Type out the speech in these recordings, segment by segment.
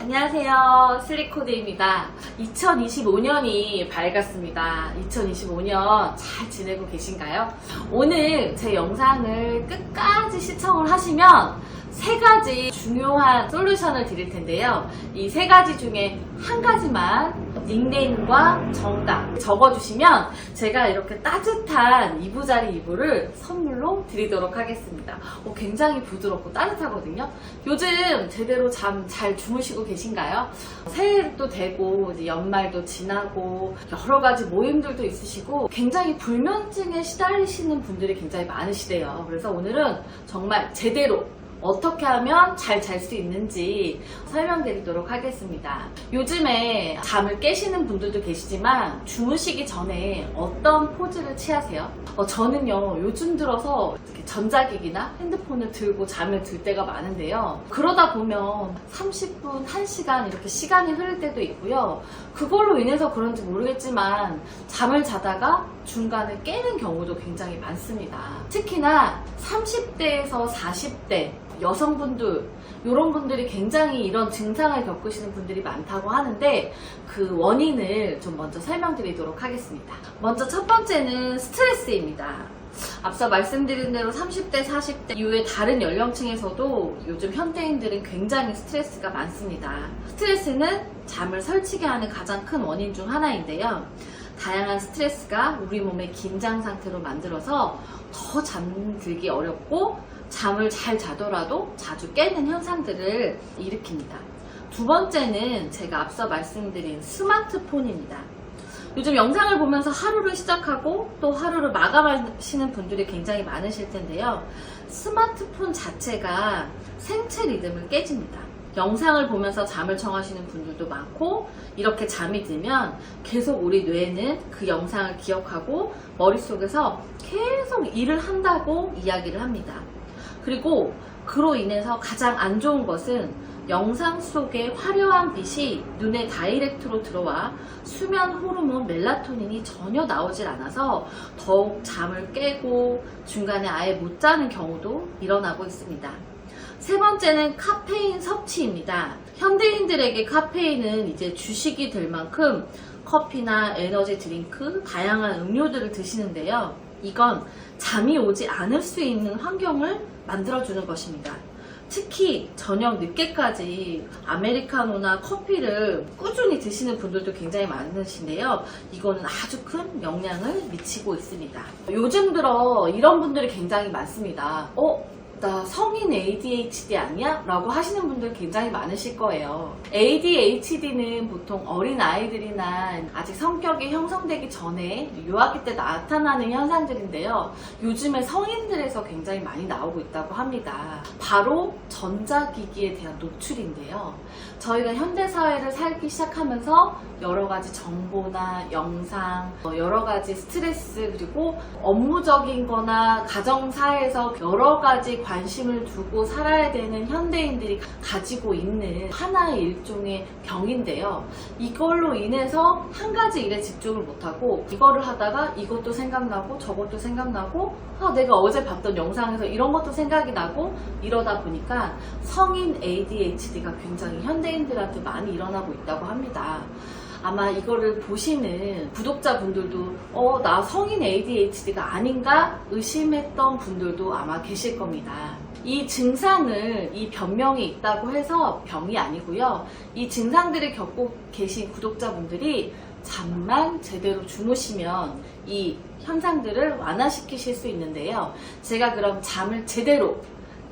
안녕하세요. 슬리코드입니다. 2025년이 밝았습니다. 2025년 잘 지내고 계신가요? 오늘 제 영상을 끝까지 시청을 하시면 세 가지 중요한 솔루션을 드릴 텐데요. 이 세 가지 중에 한 가지만 닉네임과 정답 적어주시면 제가 이렇게 따뜻한 이부자리 이불을 선물로 드리도록 하겠습니다. 굉장히 부드럽고 따뜻하거든요. 요즘 제대로 잠 잘 주무시고 계신가요? 새해도 되고 이제 연말도 지나고 여러 가지 모임들도 있으시고 굉장히 불면증에 시달리시는 분들이 굉장히 많으시대요. 그래서 오늘은 정말 제대로 어떻게 하면 잘 잘 수 있는지 설명드리도록 하겠습니다. 요즘에 잠을 깨시는 분들도 계시지만 주무시기 전에 어떤 포즈를 취하세요? 저는요 요즘 들어서 전자기기나 핸드폰을 들고 잠을 들 때가 많은데요. 그러다 보면 30분, 1시간 이렇게 시간이 흐를 때도 있고요. 그걸로 인해서 그런지 모르겠지만 잠을 자다가 중간에 깨는 경우도 굉장히 많습니다. 특히나 30대에서 40대 여성분들 이런 분들이 굉장히 이런 증상을 겪으시는 분들이 많다고 하는데 그 원인을 좀 먼저 설명드리도록 하겠습니다. 먼저 첫 번째는 스트레스입니다. 앞서 말씀드린 대로 30대, 40대 이후에 다른 연령층에서도 요즘 현대인들은 굉장히 스트레스가 많습니다. 스트레스는 잠을 설치게 하는 가장 큰 원인 중 하나인데요. 다양한 스트레스가 우리 몸의 긴장 상태로 만들어서 더 잠들기 어렵고 잠을 잘 자더라도 자주 깨는 현상들을 일으킵니다. 두 번째는 제가 앞서 말씀드린 스마트폰입니다. 요즘 영상을 보면서 하루를 시작하고 또 하루를 마감하시는 분들이 굉장히 많으실 텐데요. 스마트폰 자체가 생체 리듬을 깨집니다. 영상을 보면서 잠을 청하시는 분들도 많고 이렇게 잠이 들면 계속 우리 뇌는 그 영상을 기억하고 머릿속에서 계속 일을 한다고 이야기를 합니다. 그리고 그로 인해서 가장 안 좋은 것은 영상 속의 화려한 빛이 눈에 다이렉트로 들어와 수면 호르몬 멜라토닌이 전혀 나오질 않아서 더욱 잠을 깨고 중간에 아예 못 자는 경우도 일어나고 있습니다. 세 번째는 카페인 섭취입니다. 현대인들에게 카페인은 이제 주식이 될 만큼 커피나 에너지 드링크, 다양한 음료들을 드시는데요. 이건 잠이 오지 않을 수 있는 환경을 만들어주는 것입니다. 특히 저녁 늦게까지 아메리카노나 커피를 꾸준히 드시는 분들도 굉장히 많으신데요. 이거는 아주 큰 영향을 미치고 있습니다. 요즘 들어 이런 분들이 굉장히 많습니다. 나 성인 ADHD 아니야? 라고 하시는 분들 굉장히 많으실 거예요. ADHD는 보통 어린 아이들이나 아직 성격이 형성되기 전에 유아기 때 나타나는 현상들인데요. 요즘에 성인들에서 굉장히 많이 나오고 있다고 합니다. 바로 전자기기에 대한 노출인데요. 저희가 현대사회를 살기 시작하면서 여러 가지 정보나 영상, 여러 가지 스트레스 그리고 업무적인 거나 가정사에서 여러 가지 관심을 두고 살아야 되는 현대인들이 가지고 있는 하나의 일종의 병인데요. 이걸로 인해서 한 가지 일에 집중을 못하고 이거를 하다가 이것도 생각나고 저것도 생각나고 내가 어제 봤던 영상에서 이런 것도 생각이 나고 이러다 보니까 성인 ADHD가 굉장히 현대인들한테 많이 일어나고 있다고 합니다. 아마 이거를 보시는 구독자분들도 나 성인 ADHD가 아닌가 의심했던 분들도 아마 계실 겁니다. 이 증상을, 이 병명이 있다고 해서 병이 아니고요. 이 증상들을 겪고 계신 구독자분들이 잠만 제대로 주무시면 이 현상들을 완화시키실 수 있는데요. 제가 그럼 잠을 제대로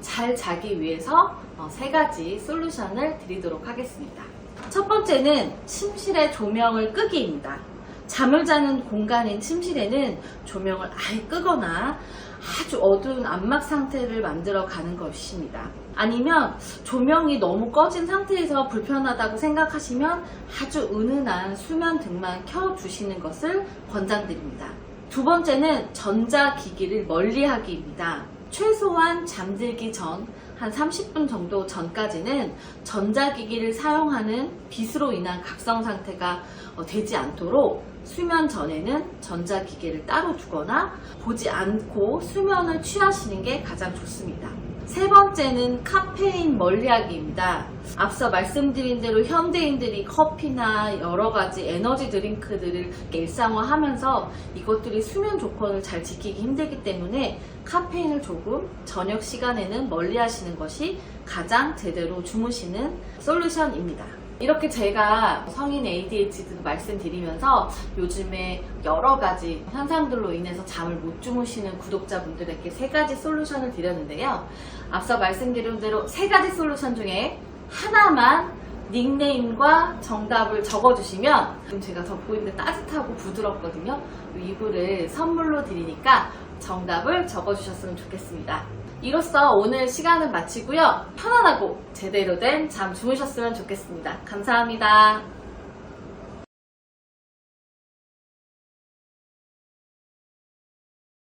잘 자기 위해서 세 가지 솔루션을 드리도록 하겠습니다. 첫 번째는 침실의 조명을 끄기입니다. 잠을 자는 공간인 침실에는 조명을 아예 끄거나 아주 어두운 암막 상태를 만들어 가는 것입니다. 아니면 조명이 너무 꺼진 상태에서 불편하다고 생각하시면 아주 은은한 수면 등만 켜주시는 것을 권장드립니다. 두 번째는 전자기기를 멀리하기입니다. 최소한 잠들기 전 한 30분 정도 전까지는 전자기기를 사용하는 빛으로 인한 각성 상태가 되지 않도록 수면 전에는 전자기기를 따로 두거나 보지 않고 수면을 취하시는 게 가장 좋습니다. 세 번째는 카페인 멀리하기입니다. 앞서 말씀드린 대로 현대인들이 커피나 여러가지 에너지 드링크들을 일상화하면서 이것들이 수면 조건을 잘 지키기 힘들기 때문에 카페인을 조금 저녁 시간에는 멀리 하시는 것이 가장 제대로 주무시는 솔루션입니다. 이렇게 제가 성인 ADHD도 말씀드리면서 요즘에 여러 가지 현상들로 인해서 잠을 못 주무시는 구독자분들에게 세 가지 솔루션을 드렸는데요. 앞서 말씀드린 대로 세 가지 솔루션 중에 하나만 닉네임과 정답을 적어주시면 지금 제가 덮고 있는데 따뜻하고 부드럽거든요. 이 이불을 선물로 드리니까 정답을 적어주셨으면 좋겠습니다. 이로써 오늘 시간을 마치고요. 편안하고 제대로 된 잠 주무셨으면 좋겠습니다. 감사합니다.